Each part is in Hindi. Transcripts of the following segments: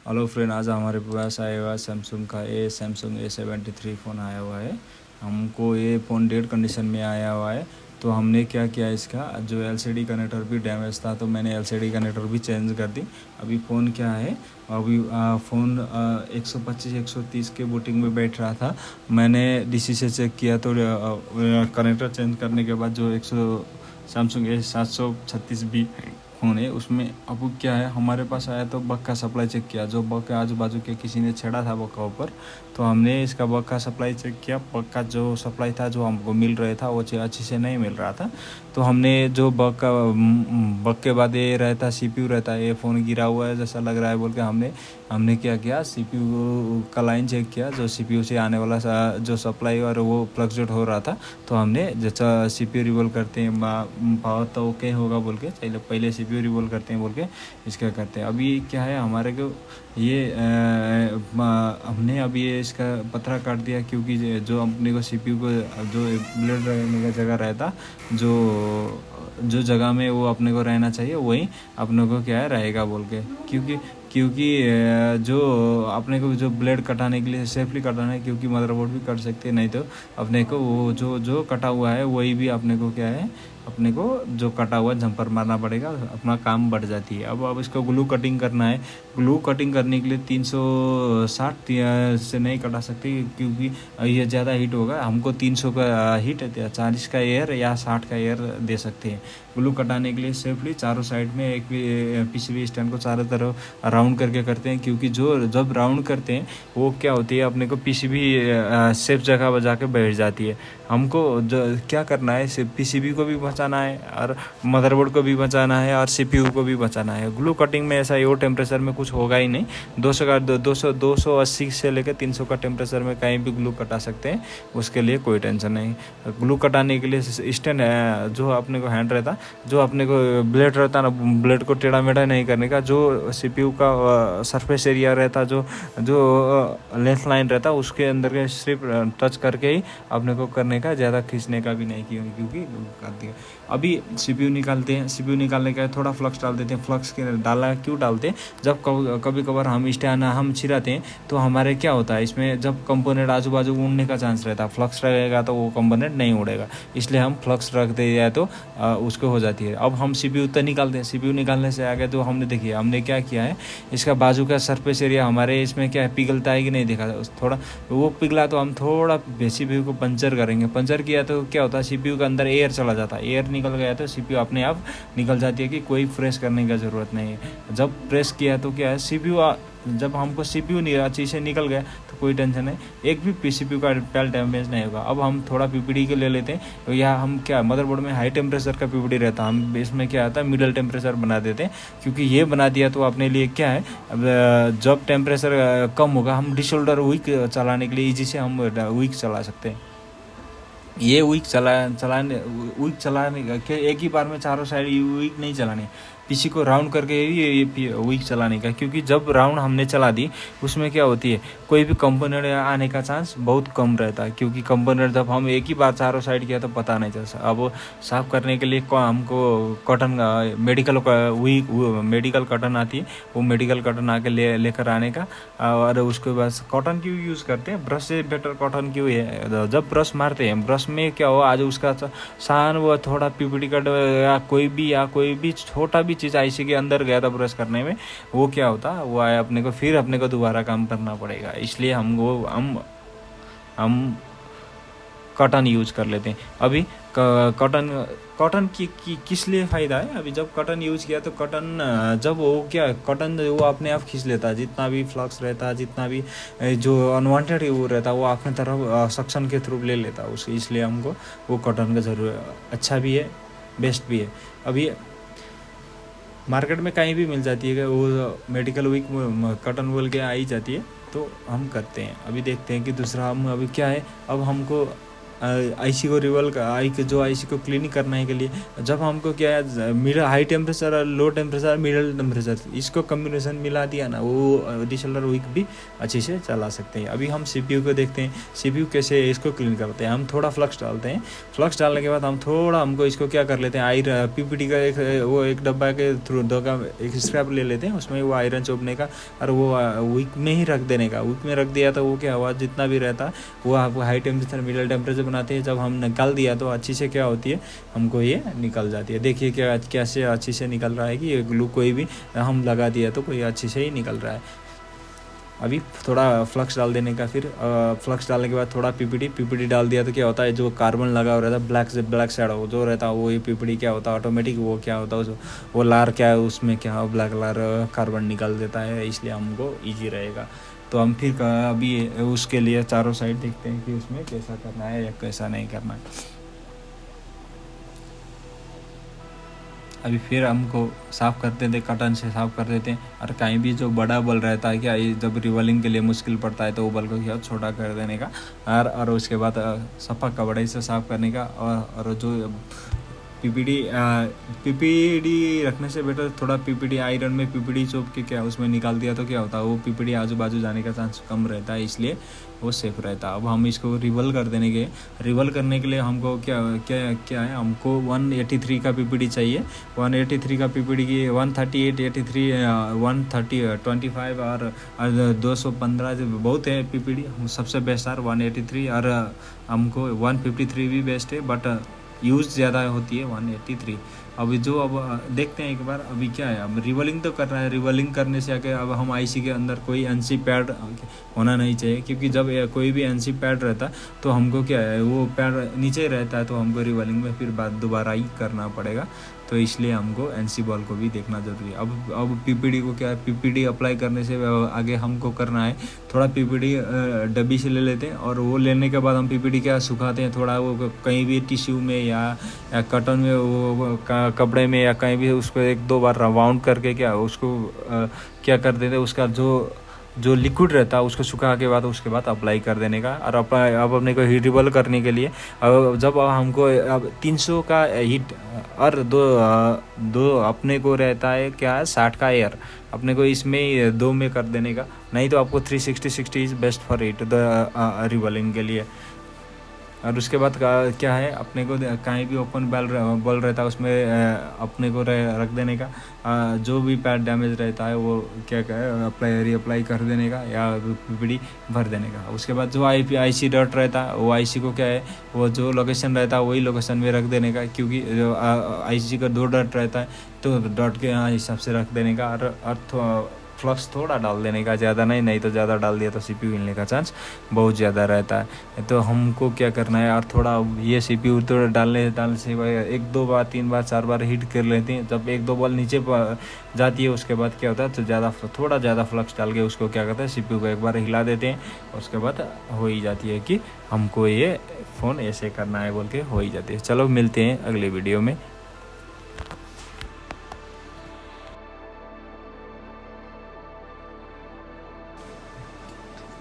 हेलो फ्रेंड, आज हमारे पास आया हुआ सैमसंग का सैमसंग A73 फ़ोन आया हुआ है। हमको ये फ़ोन डेड कंडीशन में आया हुआ है। तो हमने क्या किया, इसका जो LCD कनेक्टर भी डैमेज था तो मैंने LCD कनेक्टर भी चेंज कर दी। अभी फ़ोन क्या है, अभी फ़ोन 125-130 के बूटिंग में बैठ रहा था। मैंने DC से चेक किया तो कनेक्टर चेंज करने के बाद जो सैमसंग A736B फ़ोन है उसमें अब क्या है, हमारे पास आया तो बग का सप्लाई चेक किया। जो बग के आजू बाजू के किसी ने छेड़ा था बग का ऊपर, तो हमने इसका बग का सप्लाई चेक किया। बग का जो सप्लाई था जो हमको मिल रहा था वो अच्छी से नहीं मिल रहा था। तो हमने जो बग के बाद ये रहता CPU रहता है, ये फ़ोन गिरा हुआ है जैसा लग रहा है बोल के हमने क्या किया, CPU का लाइन चेक किया। जो CPU से आने वाला जो सप्लाई और वो फ्लक्चुएट हो रहा था, तो हमने जैसा CPU रिवॉल्व करते हैं पावर तो ओके होगा बोल के पहले CPU रिवॉल्व करते हैं बोल के इसका करते हैं। अभी क्या है हमारे को ये हमने अभी ये इसका पत्थरा काट दिया, क्योंकि जो अपने को CPU को जो ब्लेड रहने का जगह रहता, जो जगह में वो अपने को रहना चाहिए वहीं अपने को क्या है रहेगा बोल के, क्योंकि जो अपने को जो ब्लेड कटाने के लिए सेफली कटाना है, क्योंकि मदरबोर्ड भी कट सकते हैं, नहीं तो अपने को वो जो कटा हुआ है वही भी अपने को क्या है, अपने को जो कटा हुआ जंपर मारना पड़ेगा, अपना काम बढ़ जाती है। अब इसको ग्लू कटिंग करना है। ग्लू कटिंग करने के लिए 360 से नहीं कटा सकते, क्योंकि ये ज़्यादा हीट होगा। हमको 300 का हीट, 40 का एयर या 60 का एयर दे सकते हैं। ग्लू कटाने के लिए सेफली चारों साइड में एक PCB स्टैंड को चारों तरफ राउंड करके करते हैं, क्योंकि जब राउंड करते हैं वो क्या होती है, अपने को PCB सेफ जगह पर जाके बैठ जाती है। हमको क्या करना है, सिर्फ PCB को भी बचाना है और मदरबोर्ड को भी बचाना है और CPU को भी बचाना है। ग्लू कटिंग में ऐसा लो टेम्परेचर में कुछ होगा ही नहीं। 280 से लेकर 300 का टेम्परेचर में कहीं भी ग्लू कटा सकते हैं, उसके लिए कोई टेंशन नहीं। ग्लू कटाने के लिए स्टैंड जो अपने को हैंड रहता, जो अपने को ब्लेड रहता ना, ब्लेड को टेढ़ा मेढ़ा नहीं करने का, जो CPU का सरफेस एरिया रहता, जो लेंथ लाइन रहता, उसके अंदर के सिर्फ टच करके ही अपने को करने का, ज़्यादा खींचने का भी नहीं, क्योंकि कर दिया। अभी CPU निकालते हैं। CPU निकालने का थोड़ा फ्लक्स डाल देते हैं। फ्लक्स के डाला क्यों डालते हैं, जब कभी कभार हम स्टैंड हम छिराते हैं तो हमारे क्या होता है, इसमें जब कंपोनेंट आजू बाजू उड़ने का चांस रहता है, फ्लक्स रहेगा तो वो कंपोनेंट नहीं उड़ेगा, इसलिए हम फ्लक्स रख दे जाए तो उसको हो जाती है। अब हम CPU तो निकालते हैं। CPU निकालने से आगे तो हमने क्या किया है, इसका बाजू का सरफेस एरिया हमारे इसमें क्या है, पिघलता है कि नहीं देखा, थोड़ा वो पिघला तो हम थोड़ा CPU को पंचर करेंगे। पंचर किया तो क्या होता है, CPU के अंदर एयर चला जाता है। एयर निकल गया तो CPU अपने आप निकल जाती है, कि कोई प्रेस करने का ज़रूरत नहीं है। जब प्रेस किया तो क्या है, CPU जब हमको CPU अच्छी से निकल गया तो कोई टेंशन नहीं, एक भी PCB का पैल डैमेज नहीं होगा। अब हम थोड़ा PPD के ले लेते हैं, या हम क्या मदरबोर्ड में हाई टेम्परेचर का PPD रहता, हम इसमें क्या आता है मिडल टेम्परेचर बना देते हैं, क्योंकि ये बना दिया तो अपने लिए क्या है, अब जब टेम्परेचर कम होगा हम डिशोल्डर वीक चलाने के लिए ईजी से हम वीक चला सकते हैं। ये वीक चलाने के एक ही बार में चारों साइड वीक नहीं चलाने, पीछे को राउंड करके ये वीक चलाने का, क्योंकि जब राउंड हमने चला दी उसमें क्या होती है, कोई भी कंपोनेंट आने का चांस बहुत कम रहता है, क्योंकि कंपोनेंट जब हम एक ही बार चारों साइड किया तो पता नहीं चलता। अब साफ़ करने के लिए हमको कॉटन मेडिकल कॉटन आती है, वो मेडिकल कॉटन आके लेकर आने का, और उसके बाद कॉटन क्यों यूज़ करते हैं, ब्रश से बेटर कॉटन क्यों है। जब ब्रश मारते हैं, ब्रश में क्या हो, आज उसका सान वो थोड़ा PPD कट या कोई भी छोटा भी चीज़ IC के अंदर गया था ब्रश करने में, वो क्या होता, वो आया अपने को, फिर अपने को दोबारा काम करना पड़ेगा। इसलिए हम कॉटन यूज कर लेते हैं। अभी कॉटन की किस लिए फ़ायदा है, अभी जब कॉटन यूज किया तो कॉटन जब कॉटन वो अपने आप खींच लेता है, जितना भी फ्लक्स रहता है, जितना भी जो अनवांटेड वो रहता है, वो अपने तरफ सक्शन के थ्रू ले लेता है उसको, इसलिए हमको वो कॉटन का ज़रूर अच्छा भी है, बेस्ट भी है। अभी मार्केट में कहीं भी मिल जाती है, वो मेडिकल वीक कॉटन बोल के आई जाती है, तो हम करते हैं। अभी देखते हैं कि दूसरा हम अभी क्या है, अब हमको आईसी को जो आईसी को क्लीन करने के लिए जब हमको क्या है मिड हाई टेम्परेचर और लो टेम्परेचर मिडल टेम्परेचर इसको कम्बिनेशन मिला दिया ना, वो डिसएलआर वीक भी अच्छे से चला सकते हैं। अभी हम सीपीयू को देखते हैं, सीपीयू कैसे इसको क्लीन करते हैं। हम थोड़ा फ्लक्स डालते हैं, फ्लक्स डालने के बाद हम थोड़ा हमको इसको क्या कर लेते हैं, पीपीटी का एक डब्बा के थ्रू एक स्क्रैप ले लेते हैं, उसमें वो आयरन चोपने का और वो वीक में ही रख देने का। वीक में रख दिया तो वो क्या हुआ, जितना भी रहता वो आपको हाई टेम्परेचर मिडल टेम्परेचर बनाते हैं। जब हम निकाल दिया तो अच्छी से क्या होती है, हमको ये निकल जाती है। देखिए क्या कैसे अच्छी से निकल रहा है कि ये ग्लू कोई भी हम लगा दिया तो कोई अच्छी से ही निकल रहा है। अभी थोड़ा फ्लक्स डाल देने का, फिर फ्लक्स डालने के बाद थोड़ा पीपीटी डाल दिया तो क्या होता है, जो कार्बन लगा हुआ रहता है ब्लैक शैडो जो रहता है वो ये पीपीटी क्या होता है ऑटोमेटिक वो क्या होता है वो लार क्या है उसमें क्या ब्लैक लार कार्बन निकल देता है, इसलिए हमको ईजी रहेगा। तो हम फिर अभी उसके लिए चारों साइड देखते हैं कि उसमें कैसा करना है या कैसा नहीं करना है। अभी फिर हमको साफ़ करते थे, कटन से साफ़ कर देते हैं। और कहीं भी जो बड़ा बल रहता है क्या, ये जब रिवॉल्विंग के लिए मुश्किल पड़ता है तो वो बल को क्या छोटा कर देने का और उसके बाद सफ़ा कपड़े से साफ़ करने का। और जो पीपीडी रखने से बेटर थोड़ा पीपीडी आयरन में पीपीडी चोप के क्या उसमें निकाल दिया तो क्या होता है, वो पीपीडी आजू बाजू जाने का चांस कम रहता है, इसलिए वो सेफ रहता है। अब हम इसको रिवल करने के लिए हमको क्या है, हमको 183 का पीपीडी चाहिए। 183 का पीपीडी की 138 83 130 25 और 215 बहुत है पीपीडी। हम सबसे बेस्ट है 183 और हमको 153 भी बेस्ट है, बट यूज़ ज़्यादा होती है 183। अभी अब देखते हैं एक बार अभी क्या है, अब रिवॉल्विंग तो कर रहा है। रिवॉल्विंग करने से आके अब हम आईसी के अंदर कोई एनसी पैड होना नहीं चाहिए, क्योंकि जब कोई भी एनसी पैड रहता तो हमको क्या है वो पैड नीचे रहता है तो हमको रिवॉल्विंग में फिर दोबारा ही करना पड़ेगा। तो इसलिए हमको एनसी बॉल को भी देखना ज़रूरी है। अब पीपीडी को क्या है, पीपीडी अप्लाई करने से आगे हमको करना है थोड़ा पीपीडी डब्बी से ले लेते हैं और वो लेने के बाद हम पीपीडी क्या सुखाते हैं थोड़ा, वो कहीं भी टिश्यू में या कॉटन में वो कपड़े में या कहीं भी उसको 1-2 बार राउंड करके क्या उसको क्या कर देते, उसका जो लिक्विड रहता है उसको सुखा के बाद उसके बाद अप्लाई कर देने का। और अब अपने को हीट रिबल करने के लिए जब हमको अब 300 का हीट और दो अपने को रहता है क्या है 60 का एयर, अपने को इसमें 2 में कर देने का। नहीं तो आपको 360 इज़ बेस्ट फॉर हीट रिबलिंग के लिए। और उसके बाद क्या है, अपने को कहीं भी ओपन बॉल रहता है उसमें अपने को रख देने का। जो भी पैड डैमेज रहता है वो क्या रीअप्लाई कर देने का या पीपीडी भर देने का। उसके बाद जो आईसी डॉट रहता है वो आईसी को क्या है वो जो लोकेशन रहता है वही लोकेशन में रख देने का, क्योंकि आईसी का 2 डॉट रहता है तो डॉट के हिसाब से रख देने का। और फ्लक्स थोड़ा डाल देने का, ज़्यादा नहीं तो ज़्यादा डाल दिया तो सीपीयू हिलने का चांस बहुत ज़्यादा रहता है। तो हमको क्या करना है, और थोड़ा ये सीपीयू तो डालने से 1-2 बार 3 बार 4 बार हीट कर लेते हैं। जब 1-2 बॉल नीचे जाती है उसके बाद क्या होता है तो थोड़ा ज़्यादा फ्लक्स डाल के उसको क्या करते हैं सीपीयू को एक बार हिला देते हैं, उसके बाद हो ही जाती है कि हमको ये फ़ोन ऐसे करना है बोल के हो ही जाती है। चलो मिलते हैं अगले वीडियो में।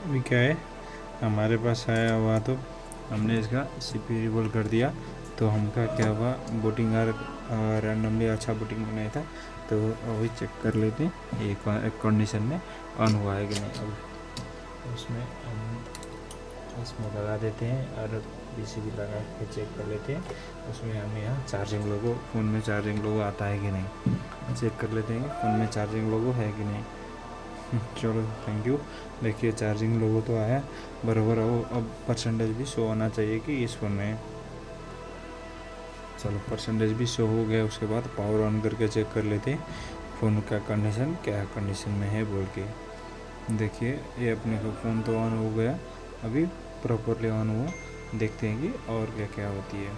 अभी क्या है हमारे पास आया हुआ तो हमने इसका सीपीयू रिवॉल्व कर दिया तो हमका क्या हुआ बूटिंग रैंडमली अच्छा बूटिंग बनाया था। तो अभी चेक कर लेते हैं ये कंडीशन में ऑन हुआ है कि नहीं। अब इसमें लगा देते हैं और पीसीबी लगा के चेक कर लेते हैं। उसमें हमें यहाँ चार्जिंग लोगो फ़ोन में चार्जिंग लोगो आता है कि नहीं चेक कर लेते हैं फ़ोन में चार्जिंग लोगो है कि नहीं। चलो थैंक यू। देखिए चार्जिंग लोगो तो आया बराबर। अब परसेंटेज भी शो होना चाहिए कि इस फ़ोन में, चलो परसेंटेज भी शो हो गया। उसके बाद पावर ऑन करके चेक कर लेते हैं फ़ोन का कंडीशन क्या कंडीशन में है बोल के। देखिए ये अपने का फ़ोन तो ऑन हो गया, अभी प्रॉपरली ऑन हुआ। देखते हैं कि और क्या क्या होती है।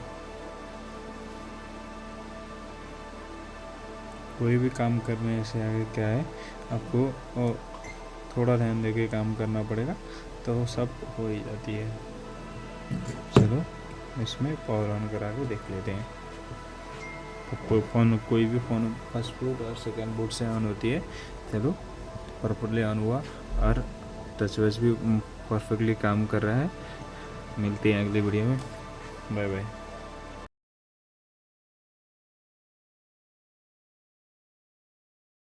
कोई भी काम करने से आगे क्या है आपको थोड़ा ध्यान देके काम करना पड़ेगा तो सब हो ही जाती है। चलो इसमें पावर ऑन करा के देख लेते हैं। फ़ोन कोई भी फ़ोन फर्स्ट बूट और सेकंड बूट से ऑन होती है। चलो प्रॉपरली ऑन हुआ और टच वच भी परफेक्टली काम कर रहा है। मिलते हैं अगले वीडियो में। Bye bye.